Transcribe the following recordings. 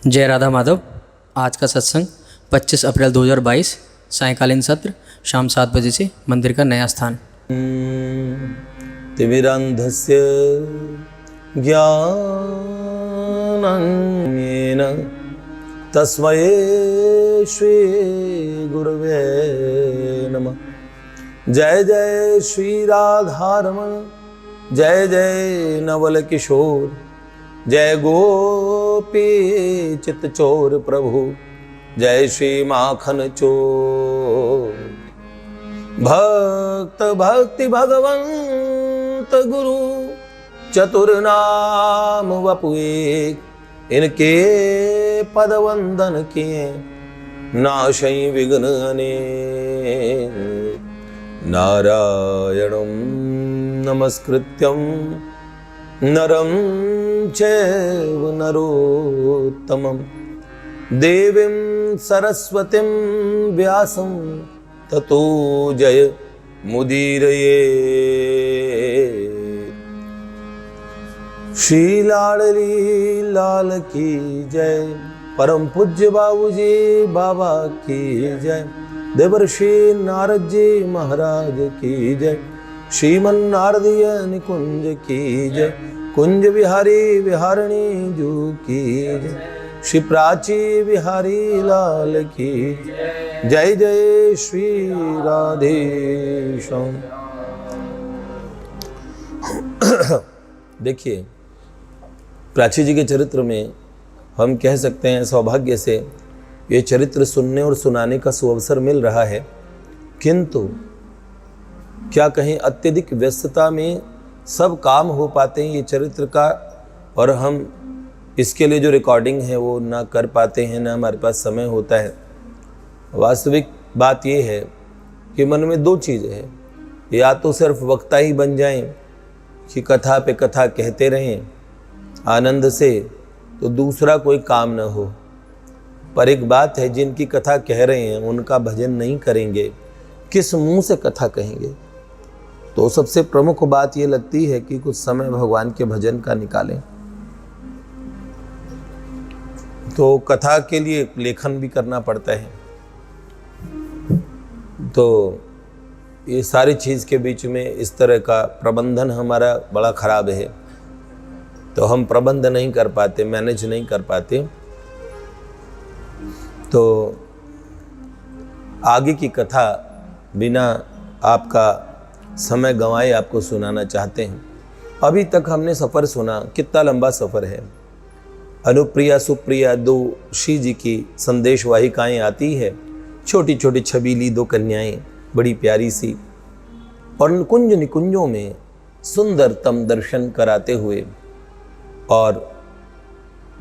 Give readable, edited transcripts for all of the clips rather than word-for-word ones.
जय राधा माधव। आज का सत्संग 25 अप्रैल 2022 सायंकालीन सत्र शाम 7 बजे से मंदिर का नया स्थान। तिमिरान्धस्य ज्ञानाञ्जनेन तस्मै श्री गुरवे नमः। जय जय श्री राधारमण, जय जय नवल किशोर, जय गोपी चित चोर प्रभु, जय श्री माखन चोर। भक्त भक्ति भगवंत गुरु चतुर नाम वपु एक, इनके पद वंदन किए नाशई विघ्न अनेक। नारायणं नमस्कृत्यं नरं चैव नरोत्तमं, देवीं सरस्वतीं व्यासं ततो जय मुदीरये। श्री लाडली लाल की जय, परम पूज्य बाबूजी बाबा की जय, देवर्षि नारद जी महाराज की जय, श्रीमन नारदीय निकुंज की जय, कुंज बिहारी बिहारिणी जू की जय, श्री प्राची बिहारी लाल की जय, जय श्री राधेश्याम। देखिए, प्राची जी के चरित्र में हम कह सकते हैं सौभाग्य से ये चरित्र सुनने और सुनाने का सुअवसर मिल रहा है, किंतु क्या कहीं अत्यधिक व्यस्तता में सब काम हो पाते हैं ये चरित्र का, और हम इसके लिए जो रिकॉर्डिंग है वो ना कर पाते हैं, ना हमारे पास समय होता है। वास्तविक बात ये है कि मन में दो चीज़ें हैं, या तो सिर्फ वक्ता ही बन जाएं कि कथा पे कथा कहते रहें आनंद से, तो दूसरा कोई काम न हो। पर एक बात है, जिनकी कथा कह रहे हैं उनका भजन नहीं करेंगे, किस मुंह से कथा कहेंगे? तो सबसे प्रमुख बात ये लगती है कि कुछ समय भगवान के भजन का निकालें। तो कथा के लिए लेखन भी करना पड़ता है, तो ये सारी चीज़ के बीच में इस तरह का प्रबंधन हमारा बड़ा खराब है, तो हम प्रबंध नहीं कर पाते, मैनेज नहीं कर पाते। तो आगे की कथा बिना आपका समय गंवाए आपको सुनाना चाहते हैं। अभी तक हमने सफ़र सुना, कितना लंबा सफ़र है। अनुप्रिया सुप्रिया दो श्री जी की संदेश वाहिकाएँ आती है, छोटी छोटी छबीली दो कन्याएं, बड़ी प्यारी सी, और कुंज निकुंजों में सुंदरतम दर्शन कराते हुए, और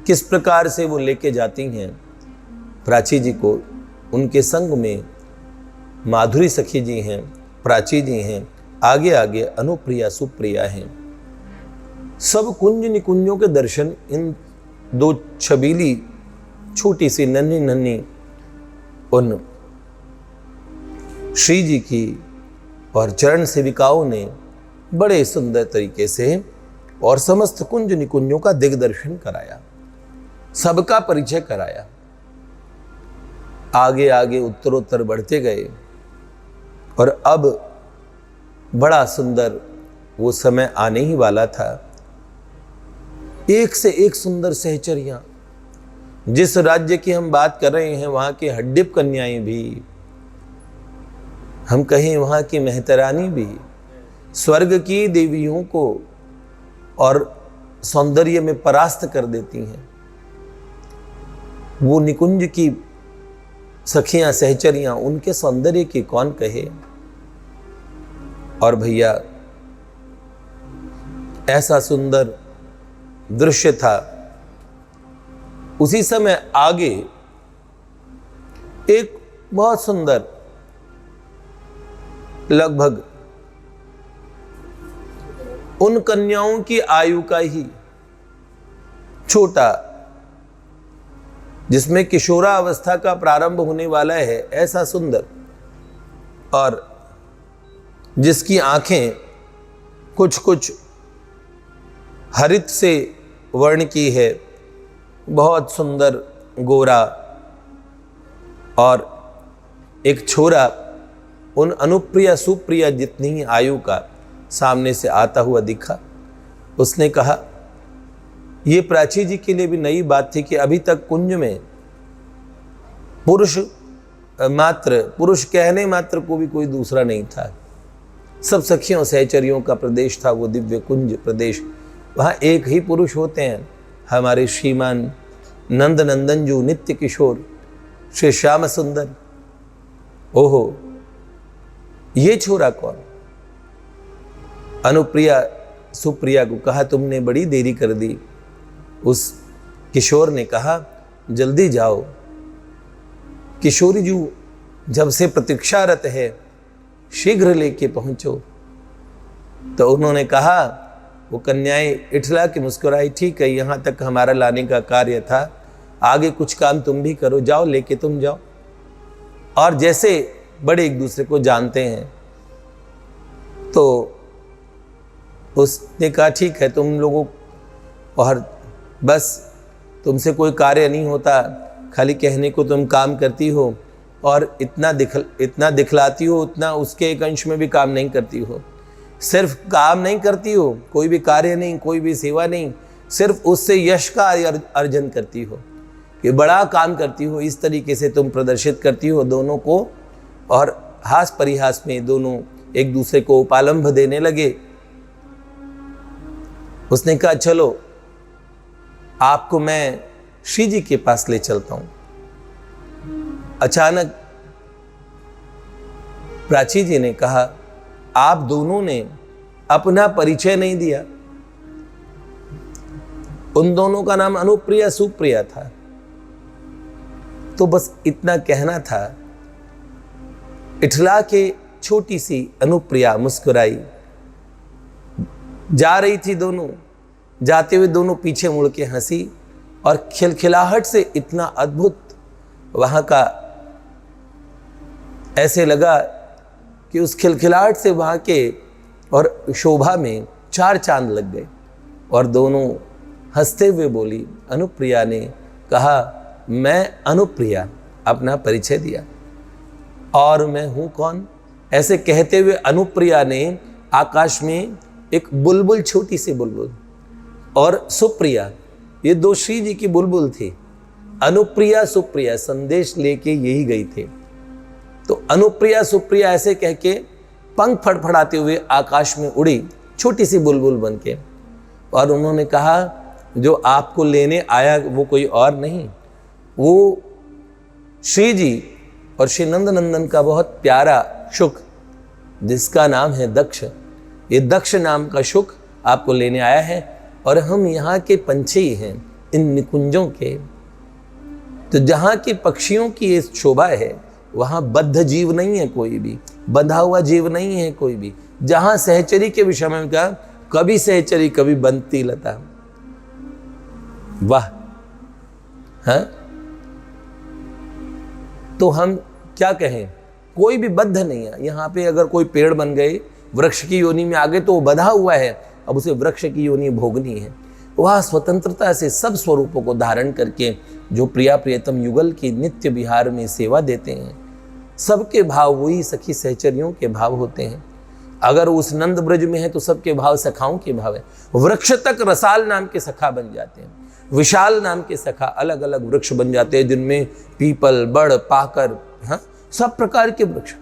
किस प्रकार से वो लेके जाती हैं प्राची जी को। उनके संग में माधुरी सखी जी हैं, प्राची जी हैं, आगे आगे अनुप्रिया सुप्रिया हैं। सब कुंज निकुंजों के दर्शन इन दो छबीली छोटी सी नन्ही नन्ही उन श्री जी की और चरण सेविकाओं ने बड़े सुंदर तरीके से और समस्त कुंज निकुंजों का दिग्दर्शन कराया, सबका परिचय कराया। आगे आगे उत्तरोत्तर बढ़ते गए, और अब बड़ा सुंदर वो समय आने ही वाला था। एक से एक सुंदर सहचरियां, जिस राज्य की हम बात कर रहे हैं वहां की हड्डिप कन्याएं भी, हम कहें वहां की मेहतरानी भी, स्वर्ग की देवियों को और सौंदर्य में परास्त कर देती हैं। वो निकुंज की सखियां सहचरियां, उनके सौंदर्य की कौन कहे। और भैया, ऐसा सुंदर दृश्य था। उसी समय आगे एक बहुत सुंदर, लगभग उन कन्याओं की आयु का ही छोटा, जिसमें किशोरावस्था का प्रारंभ होने वाला है, ऐसा सुंदर, और जिसकी आंखें कुछ कुछ हरित से वर्ण की है, बहुत सुंदर गोरा और एक छोरा उन अनुप्रिया सुप्रिया जितनी ही आयु का सामने से आता हुआ दिखा। उसने कहा, ये प्राची जी के लिए भी नई बात थी कि अभी तक कुंज में पुरुष कहने मात्र को भी कोई दूसरा नहीं था। सब सखियों सहचरियों का प्रदेश था वो दिव्य कुंज प्रदेश। वहाँ एक ही पुरुष होते हैं, हमारे श्रीमान नंद नंदन जो नित्य किशोर श्री श्याम सुंदर। ओहो, ये छोरा कौन? अनुप्रिया सुप्रिया को कहा, तुमने बड़ी देरी कर दी। उस किशोर ने कहा, जल्दी जाओ, किशोरी जी जब से प्रतीक्षारत है, शीघ्र लेके पहुंचो। तो उन्होंने कहा, वो कन्याएं इठला के मुस्कुराई, ठीक है, यहाँ तक हमारा लाने का कार्य था, आगे कुछ काम तुम भी करो, जाओ लेके तुम जाओ। और जैसे बड़े एक दूसरे को जानते हैं तो उसने कहा, ठीक है, तुम लोगों और बस तुमसे कोई कार्य नहीं होता, खाली कहने को तुम काम करती हो और इतना दिखलाती हो, उतना उसके एक अंश में भी काम नहीं करती हो। सिर्फ काम नहीं करती हो, कोई भी कार्य नहीं, कोई भी सेवा नहीं, सिर्फ उससे यश का अर्जन करती हो कि बड़ा काम करती हो। इस तरीके से तुम प्रदर्शित करती हो दोनों को। और हास परिहास में दोनों एक दूसरे को उपालंभ देने लगे। उसने कहा, चलो आपको मैं श्री जी के पास ले चलता हूं। अचानक प्राची जी ने कहा, आप दोनों ने अपना परिचय नहीं दिया। उन दोनों का नाम अनुप्रिया सुप्रिया था। तो बस इतना कहना था। इठला के छोटी सी अनुप्रिया मुस्कुराई। जा रही थी दोनों, जाते हुए दोनों पीछे मुड़ के हंसी और खिलखिलाहट से इतना अद्भुत वहां का ऐसे लगा कि उस खिलखिलाहट से वहां के और शोभा में चार चांद लग गए। और दोनों हंसते हुए बोली। अनुप्रिया ने कहा, मैं अनुप्रिया, अपना परिचय दिया। और मैं हूं कौन? ऐसे कहते हुए अनुप्रिया ने आकाश में एक बुलबुल, छोटी सी बुलबुल, और सुप्रिया, ये दो श्री जी की बुलबुल थी। अनुप्रिया सुप्रिया संदेश लेके यही गई थी। तो अनुप्रिया सुप्रिया ऐसे कह के पंख फड़फड़ाते हुए आकाश में उड़ी, छोटी सी बुलबुल बन के। और उन्होंने कहा, जो आपको लेने आया वो कोई और नहीं, वो श्री जी और श्री नंद नंदन का बहुत प्यारा शुक, जिसका नाम है दक्ष। ये दक्ष नाम का शुक आपको लेने आया है। और हम यहाँ के पंछी हैं, इन निकुंजों के। तो जहाँ के पक्षियों की ये शोभा है, वहाँ बद्ध जीव नहीं है कोई भी, बंधा हुआ जीव नहीं है कोई भी। जहाँ सहचरी के विषय में कहा, कभी सहचरी कभी बनती लता। वाह, हाँ? तो हम क्या कहें, कोई भी बद्ध नहीं है यहाँ पे। अगर कोई पेड़ बन गए, वृक्ष की योनि में आ गए, तो वो बंधा हुआ है, अब उसे वृक्ष की योनि भोगनी है। वह स्वतंत्रता से सब स्वरूपों को धारण करके जो प्रिया प्रियतम युगल की नित्य विहार में सेवा देते हैं, सबके भाव वही सखी सहचरियों के भाव होते हैं। अगर उस नंद ब्रज में है तो सबके भाव सखाओं के भाव है। वृक्ष तक रसाल नाम के सखा बन जाते हैं, विशाल नाम के सखा अलग अलग वृक्ष बन जाते हैं, जिनमें पीपल, बड़, पाकर, हाँ, सब प्रकार के वृक्ष।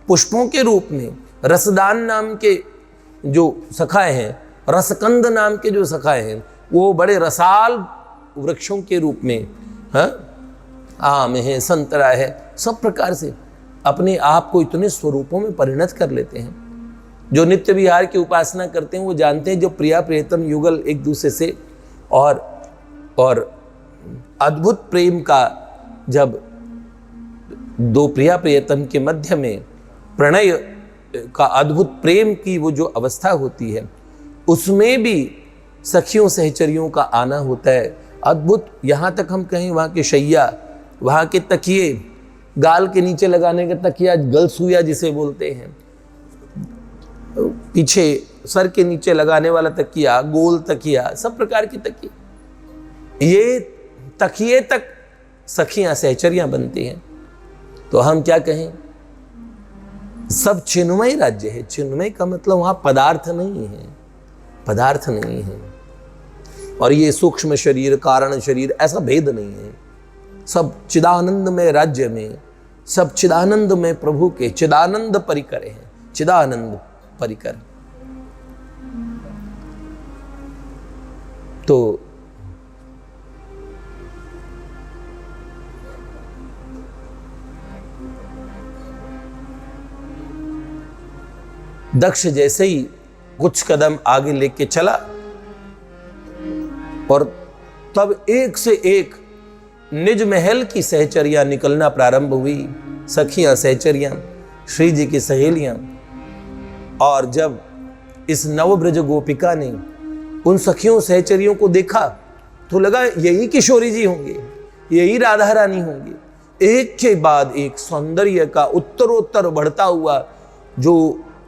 पुष्पों के रूप में रसदान नाम के जो सखाए हैं, रसकंद नाम के जो सखाए हैं, वो बड़े रसाल वृक्षों के रूप में, हाँ, आम है, संतरा है, सब प्रकार से अपने आप को इतने स्वरूपों में परिणत कर लेते हैं। जो नित्य विहार की उपासना करते हैं वो जानते हैं, जो प्रिया प्रियतम युगल एक दूसरे से और अद्भुत प्रेम का, जब दो प्रिया प्रियतम के मध्य में प्रणय का अद्भुत प्रेम की वो जो अवस्था होती है, उसमें भी सखियों सहचरियों का आना होता है अद्भुत। यहाँ तक हम कहें, वहाँ के शैया, वहाँ के तकिए, गाल के नीचे लगाने का तकिया, गलसूया जिसे बोलते हैं, पीछे सर के नीचे लगाने वाला तकिया, गोल तकिया, सब प्रकार की तकिए, ये तकिए तक सखियां सहचरियां बनती हैं। तो हम क्या कहें, सब चिन्मय राज्य है। चिन्मय का मतलब वहां पदार्थ नहीं है, पदार्थ नहीं है। और ये सूक्ष्म शरीर कारण शरीर ऐसा भेद नहीं है। सब चिदानंद में राज्य में, सब चिदानंद में प्रभु के चिदानंद परिकर हैं, चिदानंद परिकर। तो दक्ष जैसे ही कुछ कदम आगे लेके चला और तब एक से एक निज महल की सहचरियां निकलना प्रारंभ हुई। सखियां सहचरियां, श्री जी की सहेलियां। और जब इस नवब्रज गोपिका ने उन सखियों सहचरियों को देखा तो लगा यही किशोरी जी होंगे, यही राधा रानी होंगी। एक के बाद एक सौंदर्य का उत्तरोत्तर बढ़ता हुआ जो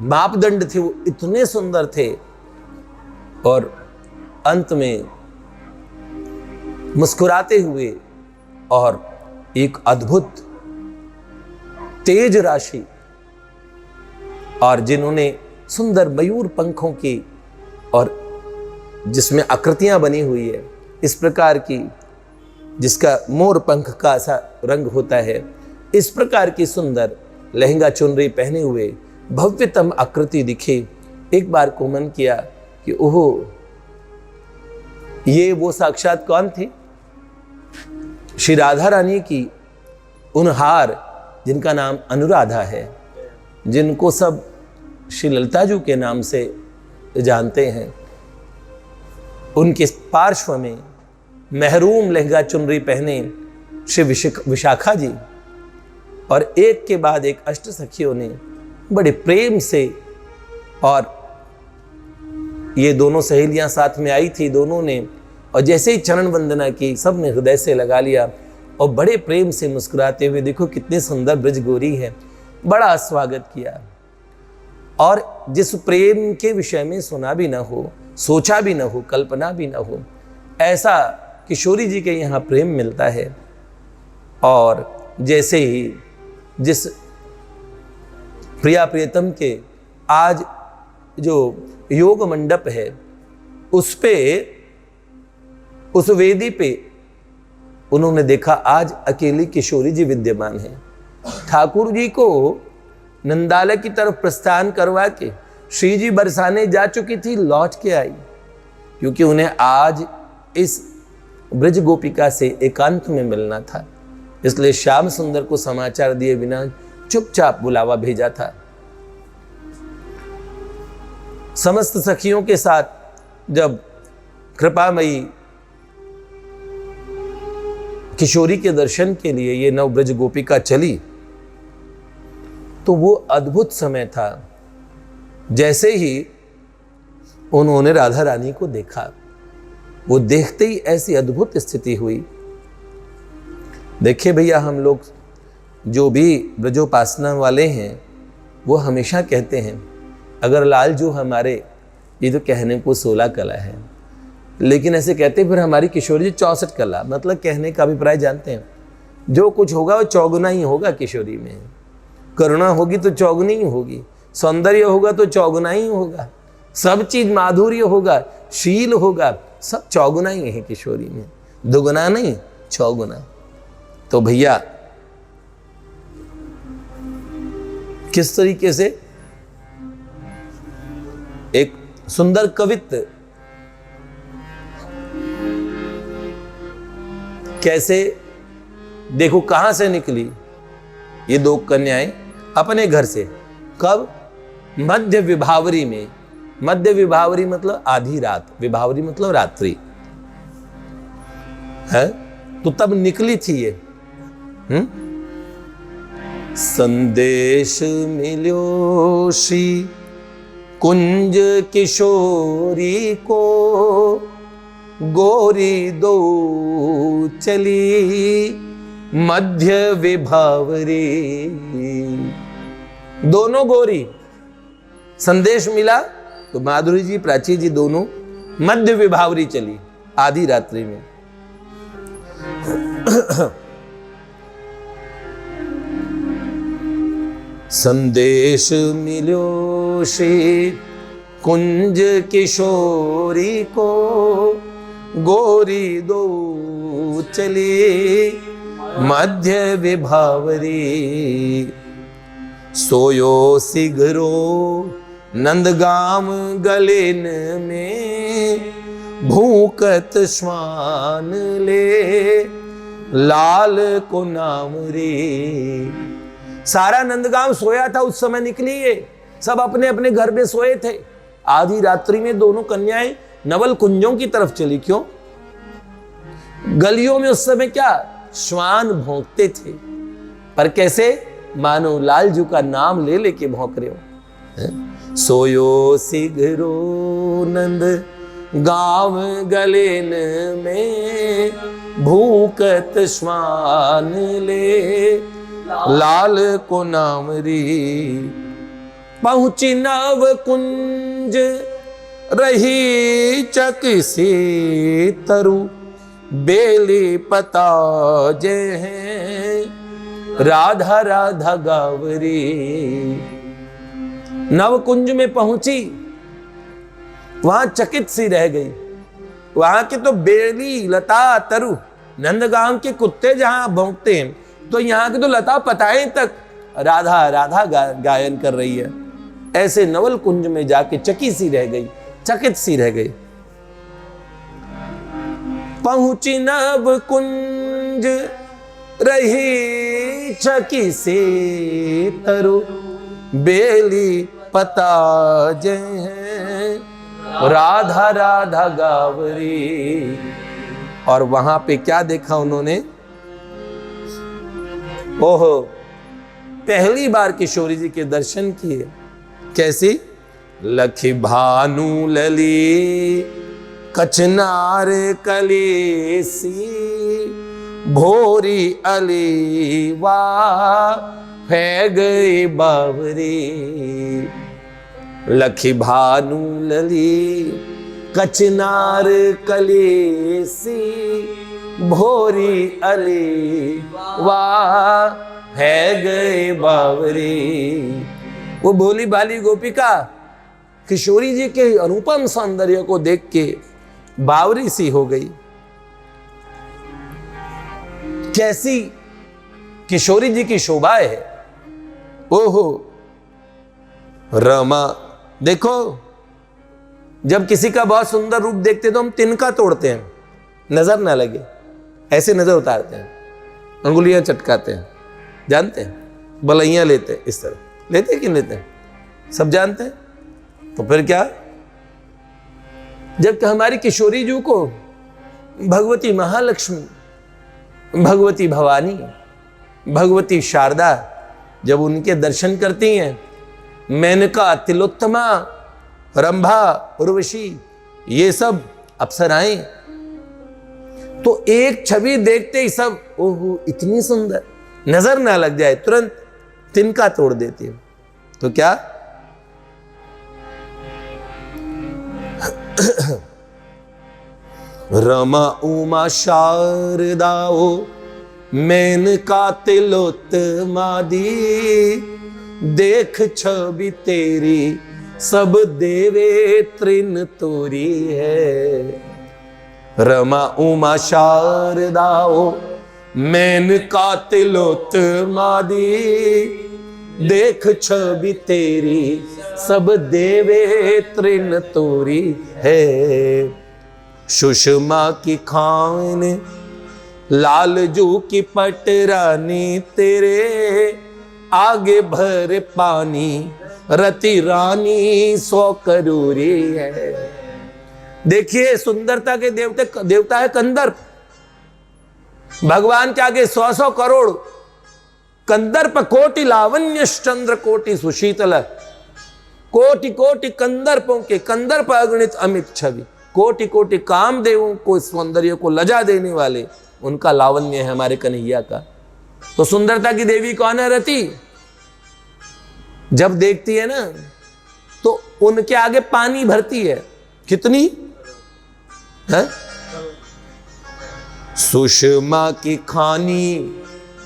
मापदंड थे वो इतने सुंदर थे। और अंत में मुस्कुराते हुए और एक अद्भुत तेज राशि, और जिन्होंने सुंदर मयूर पंखों की और जिसमें आकृतियां बनी हुई है इस प्रकार की, जिसका मोर पंख का ऐसा रंग होता है, इस प्रकार की सुंदर लहंगा चुनरी पहने हुए भव्यतम आकृति दिखे। एक बार को मन किया कि ओहो, ये वो साक्षात कौन थी? श्री राधा रानी की उन हार जिनका नाम अनुराधा है, जिनको सब श्री ललिता जी के नाम से जानते हैं, उनके पार्श्व में महरूम लहंगा चुनरी पहने श्री विशाखा जी और एक के बाद एक अष्ट सखियों ने बड़े प्रेम से, और ये दोनों सहेलियां साथ में आई थी, दोनों ने, और जैसे ही चरण वंदना की सब ने हृदय से लगा लिया और बड़े प्रेम से मुस्कुराते हुए, देखो कितने सुंदर ब्रज गोरी है, बड़ा स्वागत किया। और जिस प्रेम के विषय में सुना भी ना हो, सोचा भी ना हो, कल्पना भी ना हो, ऐसा किशोरी जी के यहाँ प्रेम मिलता है। और जैसे ही जिस प्रिया प्रियतम के आज जो योग मंडप है उस पे, उस वेदी पे उन्होंने देखा आज अकेली किशोरी जी विद्यमान है। ठाकुर जी को नंदालय की तरफ प्रस्थान करवा के श्री जी बरसाने जा चुकी थी, लौट के आई, क्योंकि उन्हें आज इस ब्रज गोपिका से एकांत में मिलना था। इसलिए श्याम सुंदर को समाचार दिए बिना चुपचाप बुलावा भेजा था। समस्त सखियों के साथ जब कृपामयी किशोरी के दर्शन के लिए ये नवब्रज गोपिका चली तो वो अद्भुत समय था। जैसे ही उन्होंने राधा रानी को देखा, वो देखते ही ऐसी अद्भुत स्थिति हुई। देखिए भैया, हम लोग जो भी ब्रजोपासना वाले हैं वो हमेशा कहते हैं अगर लाल जो हमारे, ये तो कहने को 16 कला है, लेकिन ऐसे कहते फिर हमारी किशोरी जी 64 कला, मतलब कहने का अभिप्राय जानते हैं, जो कुछ होगा वो चौगुना ही होगा। किशोरी में करुणा होगी तो चौगुनी ही होगी, सौंदर्य होगा तो चौगुना ही होगा, सब चीज माधुर्य होगा, शील होगा, सब चौगुना ही है किशोरी में, दुगुना नहीं, चौगुना। तो भैया किस तरीके से एक सुंदर कवित्व, कैसे देखो कहां से निकली ये दो कन्याएं अपने घर से, कब? मध्य विभावरी में। मध्य विभावरी मतलब आधी रात, विभावरी मतलब रात्रि है, तो तब निकली थी ये। संदेश मिलो श्री कुंज किशोरी को, गोरी दो चली मध्य विभावरी। दोनों गोरी, संदेश मिला तो माधुरी जी प्राची जी दोनों मध्य विभावरी चली आधी रात्रि में। संदेश मिलो श्री कुंज किशोरी को, गोरी दो चली मध्य विभावरी। सोयो सिगरो नंदगाम गलेन में, भूकत श्वान ले लाल को नाम रे। सारा नंदगांव सोया था उस समय, निकली है, सब अपने अपने घर में सोए थे। आधी रात्रि में दोनों कन्याएं नवल कुंजों की तरफ चली। क्यों? गलियों में उस समय क्या श्वान भौंकते थे, पर कैसे? मानो लालजू का नाम ले लेके भौंक रहे हो। सोयो सिगरो नंद गांव गलेन में, भूकत श्वान ले लाल को नाम री। पहुंची नव कुंज रही चक से तरु, बेली पता जय है राधा राधा गावरी। नव कुंज में पहुंची, वहां चकित सी रह गई। वहां के तो बेली लता तरु, नंदगांव के कुत्ते जहां भौंकते हैं, तो यहाँ के तो लता पताएं तक राधा राधा गायन कर रही है। ऐसे नवल कुंज में जाके चकी सी रह गई, चकित सी रह गई। पहुंची नव कुंज रही चकी से तरु, बेली पता जय है राधा राधा गावरी। और वहां पे क्या देखा उन्होंने? ओहो, पहली बार किशोरी जी के दर्शन किए। कैसी? लखी भानु लली कचनार कलेसी, भोरी अली वाह फै गई बावरी। लखी भानु लली कचनार कलेसी, भोरी अली वाह है गए बावरी। वो भोली भाली गोपिका किशोरी जी के अनुपम सौंदर्य को देख के बावरी सी हो गई। कैसी किशोरी जी की शोभा है! ओहो रमा! देखो, जब किसी का बहुत सुंदर रूप देखते तो हम तिनका तोड़ते हैं, नजर ना लगे, ऐसे नजर उतारते हैं, अंगुलियां चटकाते हैं, जानते हैं, बलैया लेते हैं, इस तरह लेते हैं कि लेते हैं, सब जानते हैं। तो फिर क्या, जबकि हमारी किशोरी जी को भगवती महालक्ष्मी, भगवती भवानी, भगवती शारदा जब उनके दर्शन करती हैं, मेनका, तिलोत्तमा, रंभा, उर्वशी, ये सब अप्सराएं, तो एक छवि देखते ही सब ओहो इतनी सुंदर, नजर ना लग जाए तुरंत तिनका तोड़ देती है। तो क्या रमा उमा शारदाओ मेनका तिलोत्तमा दी, देख छवि तेरी सब देवे तृण तोरी है। रमा उमा शारदाओ मेनका तिलोत्तमा दी, देख छवि तेरी सब देवे तृण तोरी है। सुषमा की खान लालजू की पटरानी, तेरे आगे भर पानी रति रानी सौ करोरी है। देखिए सुंदरता के देवता है कंदर्प, भगवान के आगे 100 करोड़ कंदर्प, कोटि लावण्य चंद्र कोटि सुशीतल, कोटि कोटि कंदर्पों के कंदर्प अगणित अमित छवि, कोटि कोटि कामदेवों को सौंदर्य को लजा देने वाले उनका लावण्य है हमारे कन्हैया का। तो सुंदरता की देवी कौन है? रति। जब देखती है ना तो उनके आगे पानी भरती है, कितनी है? सुषमा की खानी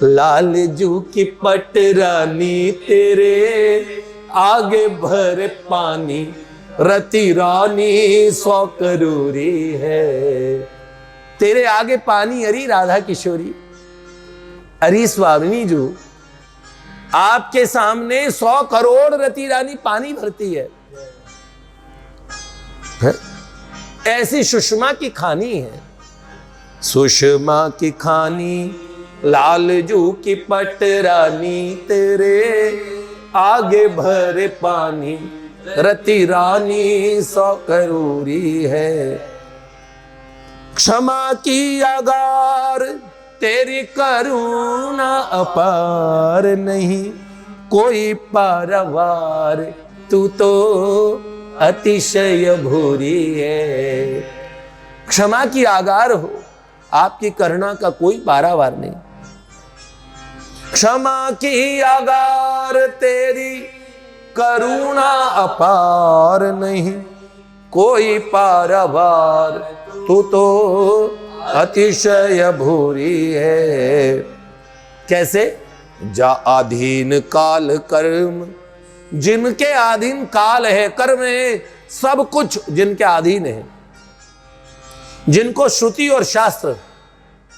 लाल जू की पटरानी तेरे आगे भर पानी, रति रानी 100 करोड़ी है। तेरे आगे पानी अरी राधा किशोरी, अरी स्वामिनी जो आपके सामने 100 करोड़ रति रानी पानी भरती है। ऐसी सुषमा की खानी है, सुषमा की खानी लाल जू की पटरानी तेरे आगे भरे पानी, रति रानी 100 करोड़ी है। क्षमा की अगार तेरी करुणा अपार, नहीं कोई पारवार, तू तो अतिशय भूरी है। क्षमा की आगार हो, आपकी करुणा का कोई पारावार नहीं। क्षमा की आगार तेरी करुणा अपार, नहीं कोई पारावार, तू तो अतिशय भूरी है। कैसे? जा अधीन काल कर्म, जिनके अधीन काल है, कर्म है, सब कुछ जिनके अधीन है, जिनको श्रुति और शास्त्र,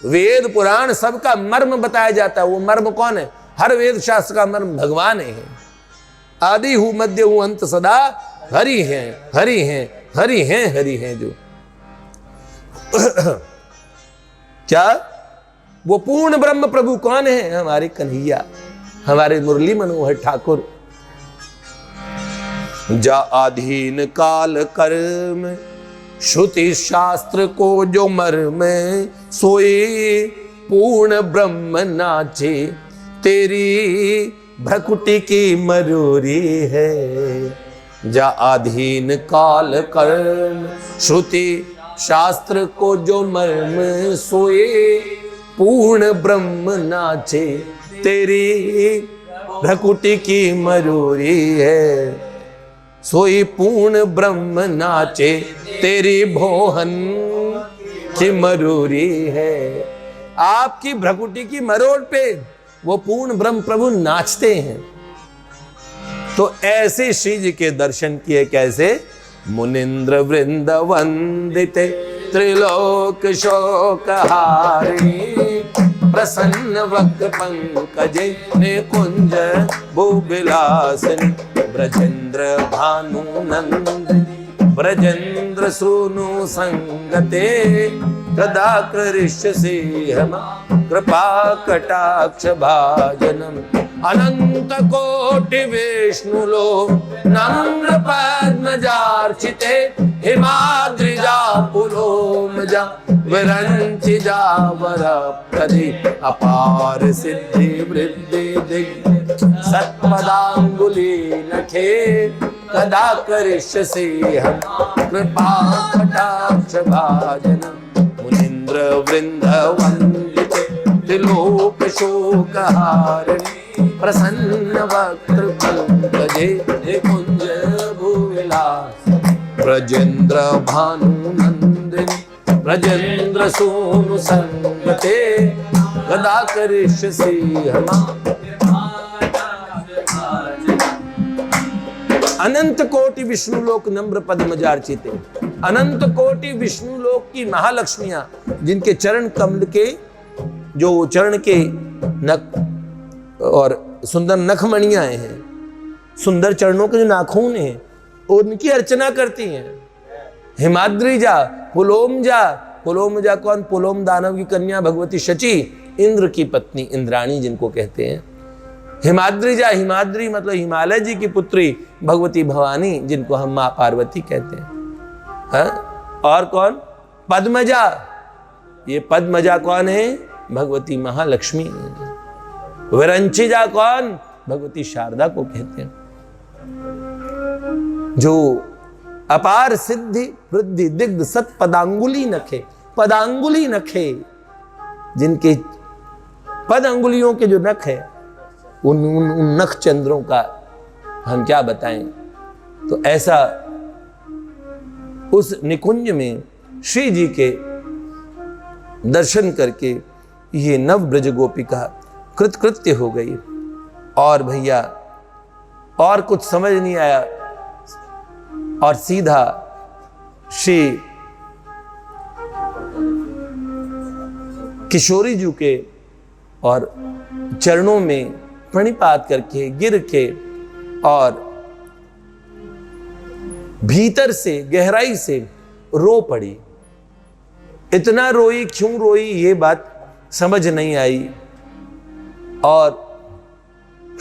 वेद पुराण सबका मर्म बताया जाता है। वो मर्म कौन है? हर वेद शास्त्र का मर्म भगवान है। आदि हूं, मध्य हूं, अंत सदा हरि हैं, हरि हैं, हरि हैं, हरि हैं जो क्या वो पूर्ण ब्रह्म प्रभु कौन है? हमारे कन्हैया, हमारे मुरली मनोहर ठाकुर। जा अधीन काल कर्म, श्रुति शास्त्र को जो मर्म, सोई पूर्ण ब्रह्म नाचे, तेरी भ्रकुटी की मरोरी है। जा अधीन काल कर्म, श्रुति शास्त्र को जो मर्म, सोए पूर्ण ब्रह्म नाचे, तेरी भ्रकुटी की मरोरी है। सोई पूर्ण ब्रह्म नाचे, तेरी भोहन की मरोरी है। आपकी भ्रकुटी की मरोड़ पे वो पूर्ण ब्रह्म प्रभु नाचते हैं। तो ऐसे श्री जी के दर्शन किए कैसे? मुनिंद्र वृंद वंदिते त्रिलोक शोक हारिणी, प्रसन्न वक् पंकजे निकुंज भूविलासिनी, ब्रजेंद्र भानु नंदिनी, ब्रजेंद्र सूनु संगते, कदा करिष्यसि हम कृपा कटाक्ष भाजनम। अनंत कोटि विष्णु लो नम्र पद्मजार्चिते, हिमाद्रिजा पुलोमजा विरंचिजा वरप्रदि, अपार सिद्धि वृद्धि दिग् सत्पदांगुली नखे, कदा करिष्यसि हम कृपा कटाक्ष भाजनम। मुनीन्द्र वृंद वंदिते त्रिलोक शोक हारिणी, प्रसन्न वक्त्र पंकजे निकुंज भूविलास। ब्रजेंद्र भानु नंदिनी, ब्रजेंद्र सोनु संगते, कदा करिष्यसि हम। अनंत कोटि विष्णु लोक नम्र पद्मजार्चिते, अनंत कोटि विष्णु लोक की महालक्ष्मियां, जिनके चरण कमल के, जो चरण के नख और सुंदर नखमणियां हैं, सुंदर चरणों के जो नाखून हैं, उनकी अर्चना करती हैं। हिमाद्रिजा पुलोमजा, पुलोमजा कौन? पुलोम दानव की कन्या भगवती शची, इंद्र की पत्नी इंद्राणी जिनको कहते हैं। हिमाद्रिजा, हिमाद्री मतलब हिमालय जी की पुत्री भगवती भवानी, जिनको हम माँ पार्वती कहते हैं। हाँ? और कौन? पद्मजा, ये पद्मजा कौन है? भगवती महालक्ष्मी। विरंचिजा कौन? भगवती शारदा को कहते हैं। जो अपार सिद्धि वृद्धि दिग्ध सत पदांगुली नखे, पदांगुली नखे, जिनके पद अंगुलियों के जो नख है, उन नख चंद्रों का हम क्या बताएं। तो ऐसा उस निकुंज में श्री जी के दर्शन करके ये नव ब्रज गोपिका कृतकृत्य हो गई। और भैया और कुछ समझ नहीं आया और सीधा श्री किशोरी जी के और चरणों में प्रणिपात करके गिर के और भीतर से गहराई से रो पड़ी। इतना रोई, क्यों रोई ये बात समझ नहीं आई। और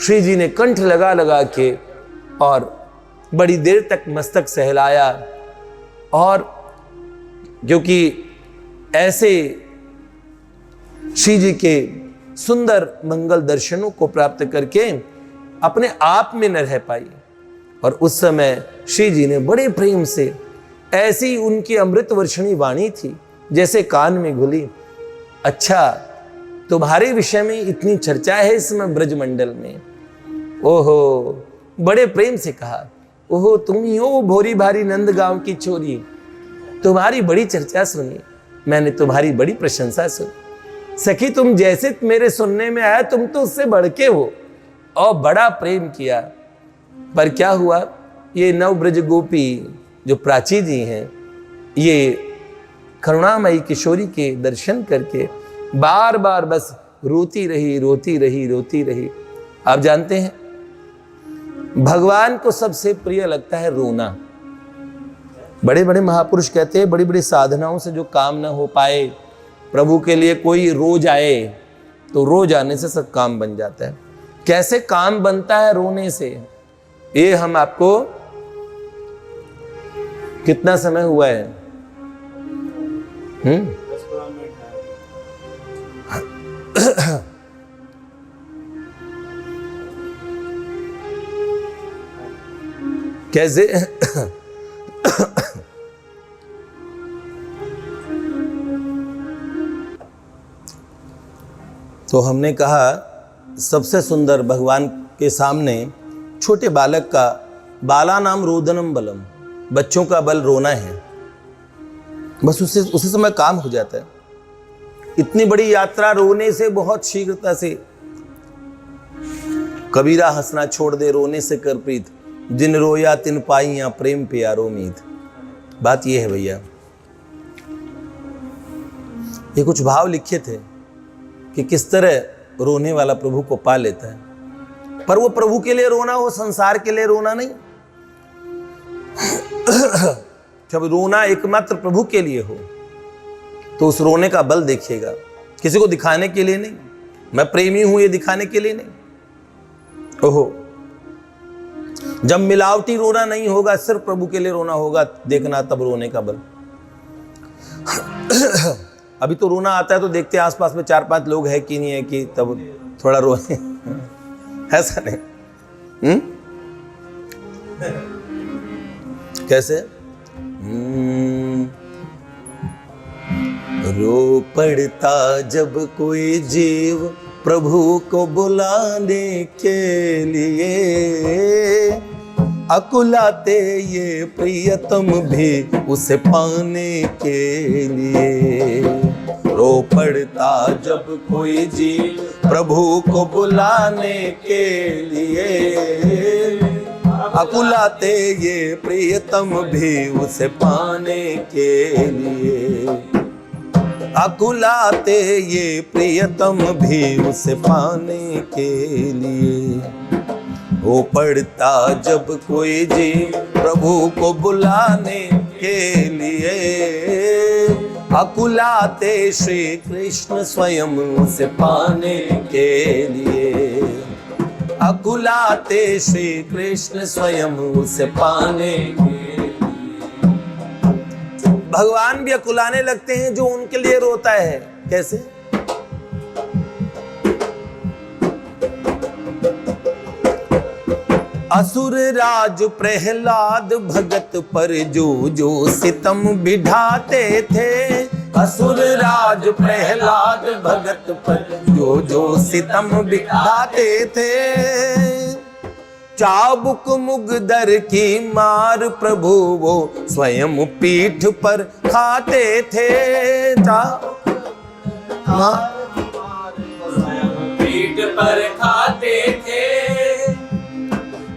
श्री जी ने कंठ लगा लगा के और बड़ी देर तक मस्तक सहलाया। और क्योंकि ऐसे श्री जी के सुंदर मंगल दर्शनों को प्राप्त करके अपने आप में न रह पाई। और उस समय श्री जी ने बड़े प्रेम से, ऐसी उनकी अमृत वर्षणी वाणी थी जैसे कान में घुली, अच्छा तुम्हारे विषय में इतनी चर्चा है इस समय ब्रजमंडल में। ओहो, बड़े प्रेम से कहा, ओहो तुम ही हो भोरी भारी नंद गांव की छोरी, तुम्हारी बड़ी चर्चा सुनी, मैंने तुम्हारी बड़ी प्रशंसा सुनी। सखी तुम जैसे मेरे सुनने में आया, तुम तो उससे बढ़ के हो। और बड़ा प्रेम किया। पर क्या हुआ, ये नव ब्रज गोपी जो प्राची जी हैं, ये करुणामयी किशोरी के दर्शन करके बार बार बस रोती रही, रोती रही, रोती रही। आप जानते हैं भगवान को सबसे प्रिय लगता है रोना। बड़े बड़े महापुरुष कहते हैं बड़ी बड़ी साधनाओं से जो काम ना हो पाए, प्रभु के लिए कोई रो जाए तो रो जाने से सब काम बन जाता है। कैसे काम बनता है रोने से, ये हम आपको, कितना समय हुआ है? कैसे तो हमने कहा सबसे सुंदर भगवान के सामने छोटे बालक का, बाला नाम रोदनम बलम, बच्चों का बल रोना है। बस उसी समय काम हो जाता है। इतनी बड़ी यात्रा रोने से बहुत शीघ्रता से, कबीरा हंसना छोड़ दे रोने से कर प्रीत, जिन रोया तिन पाइया प्रेम प्यारो मीत। बात यह है भैया, ये कुछ भाव लिखे थे कि किस तरह रोने वाला प्रभु को पा लेता है। पर वो प्रभु के लिए रोना हो, संसार के लिए रोना नहीं। जब रोना एकमात्र प्रभु के लिए हो तो उस रोने का बल देखिएगा, किसी को दिखाने के लिए नहीं, मैं प्रेमी हूं ये दिखाने के लिए नहीं। ओहो, जब मिलावटी रोना नहीं होगा, सिर्फ प्रभु के लिए रोना होगा, देखना तब रोने का बल। अभी तो रोना आता है तो देखते हैं आसपास में 4-5 लोग है कि नहीं है, कि तब थोड़ा रोए। ऐसा नहीं। कैसे रो पड़ता जब कोई जीव प्रभु को बुलाने के लिए, अकुलाते ये प्रियतम भी उसे पाने के लिए। रो पड़ता जब कोई जीव प्रभु को बुलाने के लिए, अकुलाते ये प्रियतम भी उसे पाने के लिए। अकुलाते ये प्रियतम भी उसे पाने के लिए। वो पड़ता जब कोई जीव प्रभु को बुलाने के लिए, अकुलाते श्री कृष्ण स्वयं उसे पाने के लिए। अकुलाते श्री कृष्ण स्वयं उसे पाने के लिए। भगवान भी अकुलाने लगते हैं जो उनके लिए रोता है। कैसे? असुर राज प्रहलाद भगत पर जो सितम बिढ़ाते थे। असुर राज प्रहलाद भगत पर जो सितम बिढ़ाते थे। चाबुक मुगदर की मार प्रभु वो स्वयं पीठ पर खाते थे। पीठ पर खाते थे।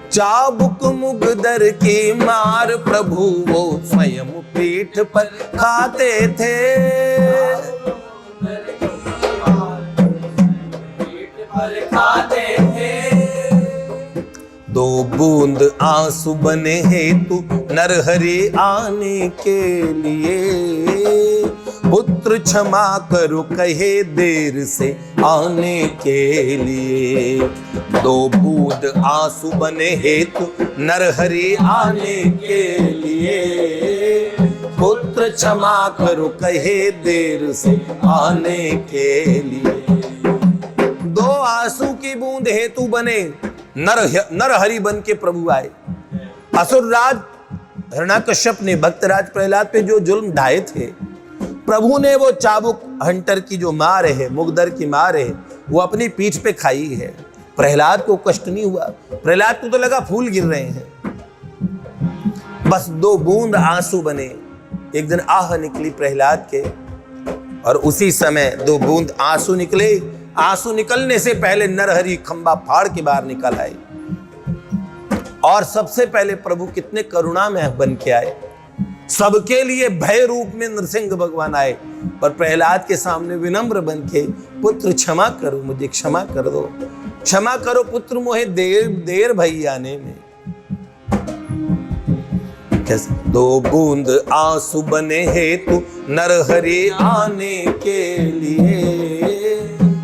चाबुक मुगदर की मार प्रभु वो स्वयं पीठ पर खाते थे। खाते थे। दो बूंद आंसू बने हेतु नरहरि आने के लिए, पुत्र क्षमा करो कहे देर से आने के लिए। दो बूंद आंसू बने हेतु नरहरि आने के लिए, पुत्र क्षमा करो कहे देर से आने के लिए। दो आंसू की बूंद हेतु बने नरहरि बन के प्रभु आए। असुरराज हिरण्याकश्यप ने भक्तराज प्रहलाद पे जो जुल्म ढाए थे, प्रभु ने वो चाबुक हंटर की जो मार है, मुगदर की मार है, वो अपनी पीठ पे खाई है। प्रहलाद को कष्ट नहीं हुआ, प्रहलाद को तो लगा फूल गिर रहे हैं। बस दो बूंद आंसू बने। एक दिन आह निकली प्रहलाद के, और उसी समय दो बूंद आंसू निकले। आंसू निकलने से पहले नरहरि खंबा फाड़ के बाहर निकल आए, और सबसे पहले प्रभु कितने करुणामय बन के आए। सबके लिए भय रूप में नरसिंह भगवान आए, पर प्रहलाद के सामने विनम्र बन के, पुत्र क्षमा करो, मुझे क्षमा कर दो, क्षमा करो पुत्र, मोहे देर भई आने में। कैसे? दो बूंद आंसू बने हेतु नरहरि आने के लिए,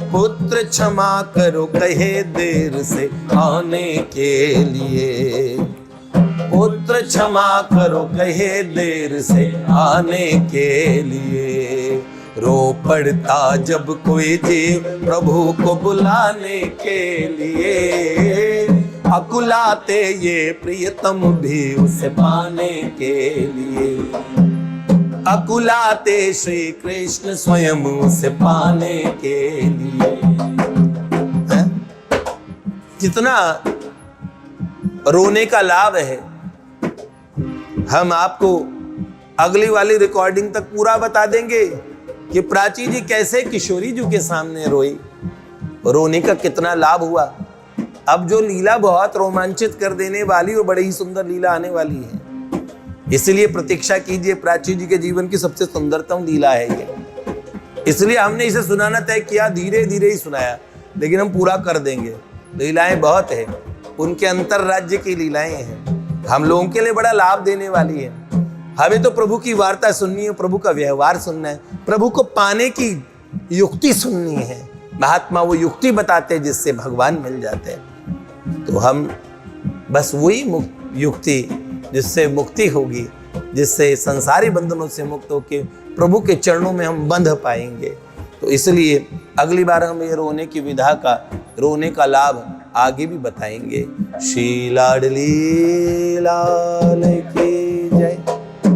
पुत्र क्षमा करो कहे देर से आने के लिए। पुत्र क्षमा करो कहे देर से आने के लिए। रो पड़ता जब कोई जीव प्रभु को बुलाने के लिए, अकुलाते ये प्रियतम भी उसे पाने के लिए। अकुलाते श्री कृष्ण स्वयं उसे पाने के लिए। कितना रोने का लाभ है। हम आपको अगली वाली रिकॉर्डिंग तक पूरा बता देंगे कि प्राची जी कैसे किशोरी जी के सामने रोई, रोने का कितना लाभ हुआ। अब जो लीला बहुत रोमांचित कर देने वाली और बड़ी ही सुंदर लीला आने वाली है, इसलिए प्रतीक्षा कीजिए। प्राची जी के जीवन की सबसे सुंदरतम लीला है ये, इसलिए हमने इसे सुनाना तय किया। धीरे धीरे ही सुनाया, लेकिन हम पूरा कर देंगे। लीलाएं बहुत है, उनके अंतर राज्य की लीलाएं हैं, हम लोगों के लिए बड़ा लाभ देने वाली है। हमें तो प्रभु की वार्ता सुननी है, प्रभु का व्यवहार सुनना है, प्रभु को पाने की युक्ति सुननी है। महात्मा वो युक्ति बताते हैं जिससे भगवान मिल जाते हैं। तो हम बस वही युक्ति जिससे मुक्ति होगी, जिससे संसारी बंधनों से मुक्त होकर प्रभु के चरणों में हम बंध पाएंगे। तो इसलिए अगली बार हम ये रोने की विधा का, रोने का लाभ आगे भी बताएंगे। श्री लाडली लाल की